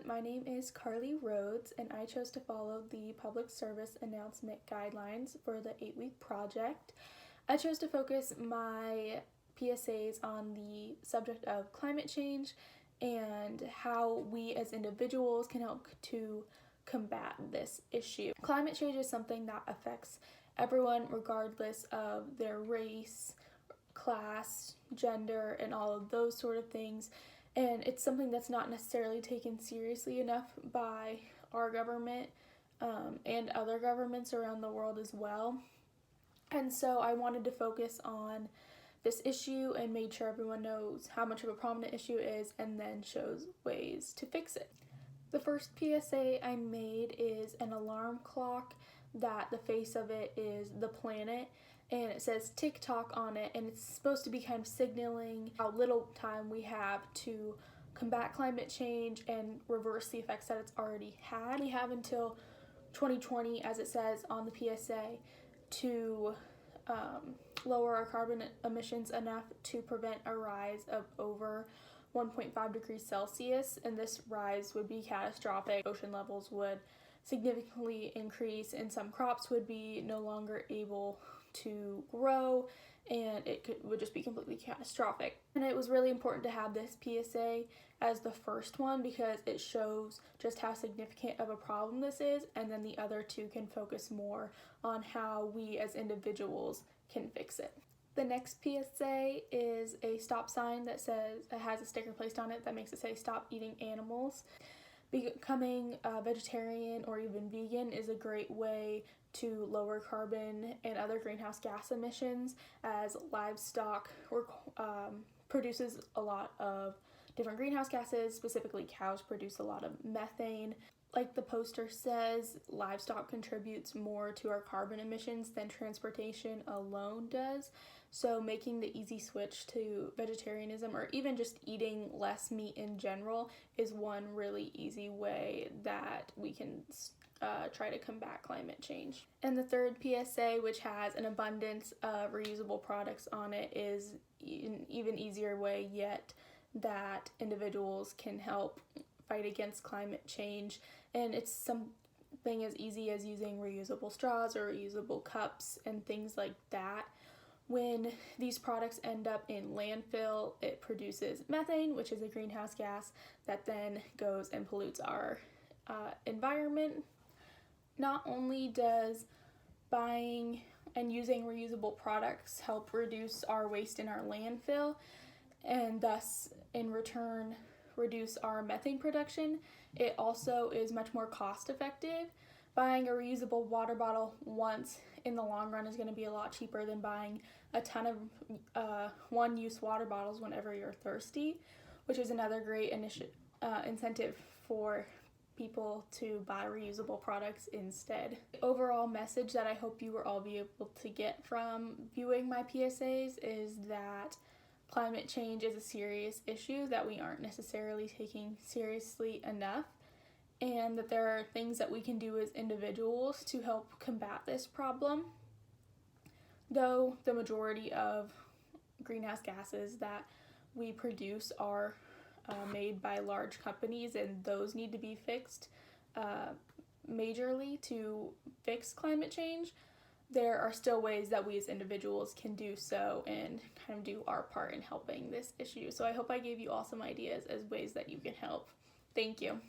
my name is Carly Rhodes, and I chose to follow the public service announcement guidelines for the 8-week project. I chose to focus my PSAs on the subject of climate change and how we as individuals can help to combat this issue. Climate change is something that affects everyone regardless of their race, class, gender, and all of those sort of things. And it's something that's not necessarily taken seriously enough by our government and other governments around the world as well. And so I wanted to focus on this issue and made sure everyone knows how much of a prominent issue it is and then shows ways to fix it. The first PSA I made is an alarm clock that the face of it is the planet, and it says tick-tock on it, and it's supposed to be kind of signaling how little time we have to combat climate change and reverse the effects that it's already had. We have until 2020, as it says on the PSA, to lower our carbon emissions enough to prevent a rise of over 1.5 degrees Celsius, and this rise would be catastrophic. Ocean levels would significantly increase, and some crops would be no longer able to grow, and would just be completely catastrophic. And it was really important to have this PSA as the first one because it shows just how significant of a problem this is, and then the other two can focus more on how we as individuals can fix it. The next PSA is a stop sign that has a sticker placed on it that makes it say stop eating animals. Becoming a vegetarian or even vegan is a great way to lower carbon and other greenhouse gas emissions, as livestock produces a lot of different greenhouse gases. Specifically, cows produce a lot of methane. Like the poster says, livestock contributes more to our carbon emissions than transportation alone does. So making the easy switch to vegetarianism, or even just eating less meat in general, is one really easy way that we can try to combat climate change. And the third PSA, which has an abundance of reusable products on it, is an even easier way yet that individuals can help fight against climate change. And it's something as easy as using reusable straws or reusable cups and things like that. When these products end up in landfill, it produces methane, which is a greenhouse gas that then goes and pollutes our environment. Not only does buying and using reusable products help reduce our waste in our landfill, and thus in return reduce our methane production, it also is much more cost effective. Buying a reusable water bottle once in the long run is going to be a lot cheaper than buying a ton of one-use water bottles whenever you're thirsty, which is another great incentive for people to buy reusable products instead. The overall message that I hope you will all be able to get from viewing my PSAs is that climate change is a serious issue that we aren't necessarily taking seriously enough, and that there are things that we can do as individuals to help combat this problem. Though the majority of greenhouse gases that we produce are made by large companies, and those need to be fixed majorly to fix climate change, there are still ways that we as individuals can do so and kind of do our part in helping this issue. So I hope I gave you all some ideas as ways that you can help. Thank you.